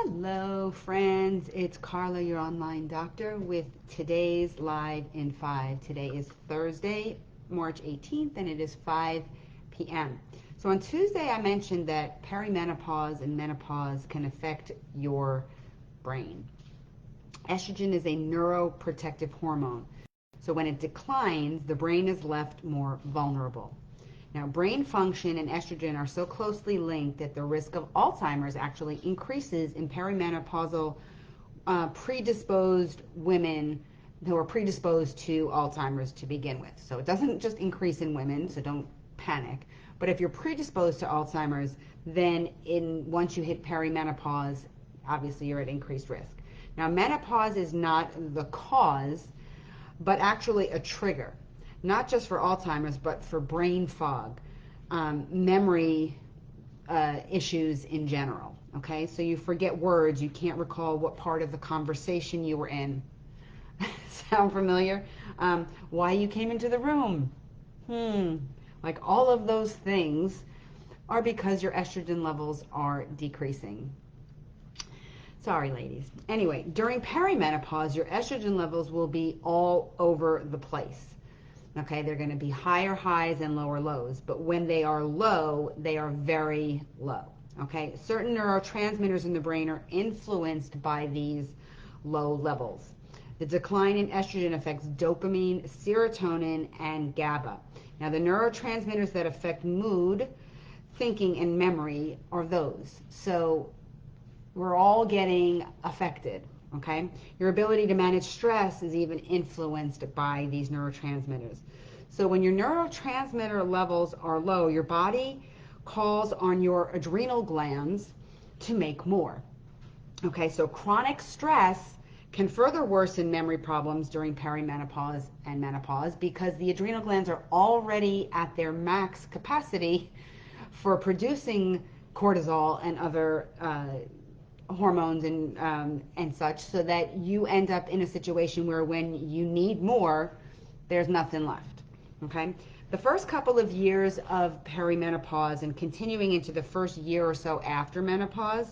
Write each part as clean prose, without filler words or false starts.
Hello, friends. It's Carla, your online doctor, with today's Live in 5. Today is Thursday, March 18th, and it is 5 p.m. So on Tuesday, I mentioned that perimenopause and menopause can affect your brain. Estrogen is a neuroprotective hormone. So when it declines, the brain is left more vulnerable. Now, brain function and estrogen are so closely linked that the risk of Alzheimer's actually increases in perimenopausal predisposed women who are predisposed to Alzheimer's to begin with. So it doesn't just increase in women, so don't panic. But if you're predisposed to Alzheimer's, then once you hit perimenopause, obviously you're at increased risk. Now, menopause is not the cause, but actually a trigger. Not just for Alzheimer's, but for brain fog, memory issues in general. Okay, so you forget words, you can't recall what part of the conversation you were in. Sound familiar? Why you came into the room? Like all of those things are because your estrogen levels are decreasing. Sorry, ladies. Anyway, during perimenopause, your estrogen levels will be all over the place. Okay, they're going to be higher highs and lower lows, but when they are low, they are very low. Okay, certain neurotransmitters in the brain are influenced by these low levels. The decline in estrogen affects dopamine, serotonin, and GABA. Now, the neurotransmitters that affect mood, thinking, and memory are those. So we're all getting affected. Okay, your ability to manage stress is even influenced by these neurotransmitters. So when your neurotransmitter levels are low, your body calls on your adrenal glands to make more. Okay, so chronic stress can further worsen memory problems during perimenopause and menopause because the adrenal glands are already at their max capacity for producing cortisol and other hormones and such, so that you end up in a situation where when you need more, there's nothing left. Okay, the first couple of years of perimenopause and continuing into the first year or so after menopause,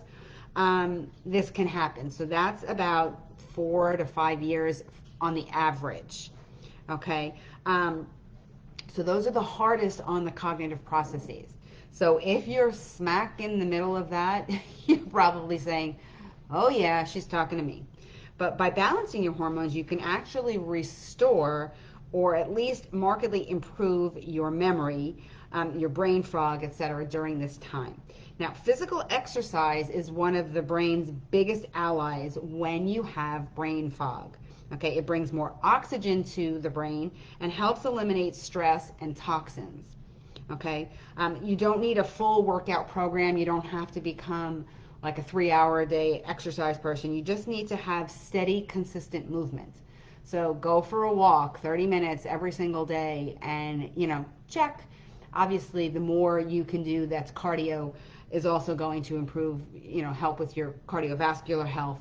this can happen. So that's about 4 to 5 years on the average. Okay, so those are the hardest on the cognitive processes. So if you're smack in the middle of that, you're probably saying, oh yeah, she's talking to me. But by balancing your hormones, you can actually restore or at least markedly improve your memory, your brain fog, etc. during this time. Now, physical exercise is one of the brain's biggest allies when you have brain fog. Okay, it brings more oxygen to the brain and helps eliminate stress and toxins. Okay, you don't need a full workout program. You don't have to become like a 3-hour a day exercise person. You just need to have steady, consistent movement. So go for a walk, 30 minutes every single day, and check. Obviously, the more you can do that's cardio is also going to improve, help with your cardiovascular health.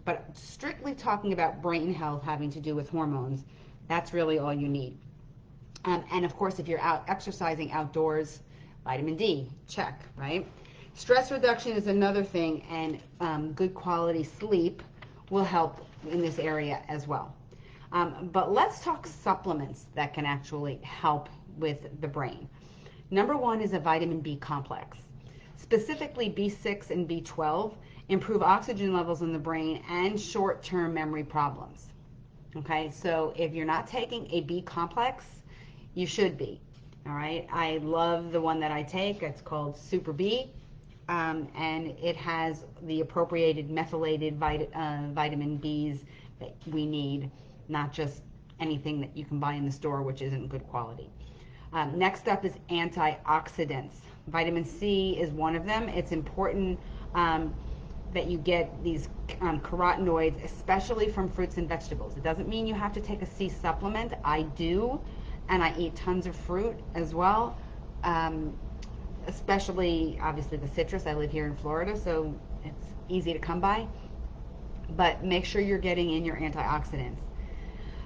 But strictly talking about brain health having to do with hormones, that's really all you need. And of course, if you're out exercising outdoors, vitamin D, check, right? Stress reduction is another thing, and good quality sleep will help in this area as well. But let's talk supplements that can actually help with the brain. Number one is a vitamin B complex. Specifically, B6 and B12 improve oxygen levels in the brain and short-term memory problems. Okay, so if you're not taking a B complex, you should be. All right, I love the one that I take. It's called Super B, and it has the appropriated methylated vitamin Bs that we need, not just anything that you can buy in the store, which isn't good quality. Next up is antioxidants. Vitamin C is one of them. It's important that you get these carotenoids, especially from fruits and vegetables. It doesn't mean you have to take a C supplement. I do, and I eat tons of fruit as well, especially, obviously, the citrus. I live here in Florida, so it's easy to come by. But make sure you're getting in your antioxidants.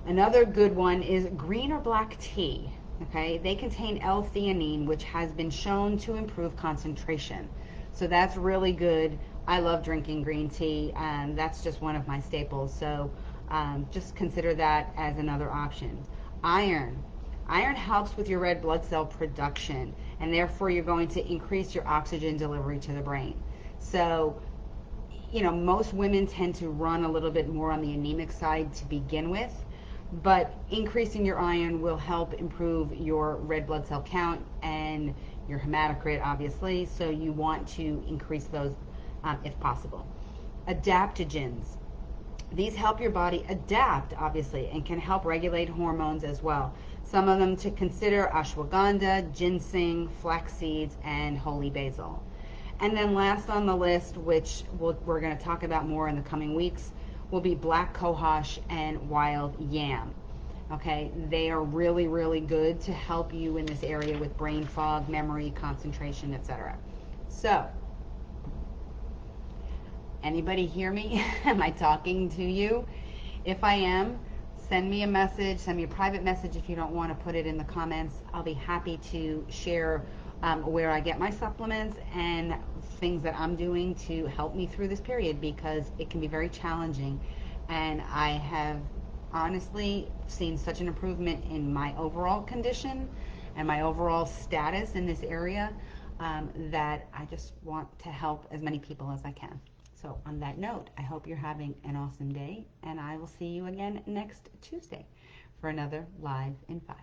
Another good one is green or black tea. Okay, they contain L-theanine, which has been shown to improve concentration. So that's really good I love drinking green tea, and that's just one of my staples. So just consider that as another option. Iron. Iron helps with your red blood cell production, and therefore you're going to increase your oxygen delivery to the brain. So, most women tend to run a little bit more on the anemic side to begin with, but increasing your iron will help improve your red blood cell count and your hematocrit, obviously. So you want to increase those if possible. Adaptogens. These help your body adapt, obviously, and can help regulate hormones as well. Some of them to consider: ashwagandha, ginseng, flax seeds, and holy basil. And then last on the list, which we're going to talk about more in the coming weeks, will be black cohosh and wild yam. Okay, they are really, really good to help you in this area with brain fog, memory, concentration, etc. So, anybody hear me? Am I talking to you? If I am, send me a message, send me a private message if you don't want to put it in the comments. I'll be happy to share where I get my supplements and things that I'm doing to help me through this period, because it can be very challenging. And I have honestly seen such an improvement in my overall condition and my overall status in this area, that I just want to help as many people as I can. So on that note, I hope you're having an awesome day, and I will see you again next Tuesday for another Live in 5.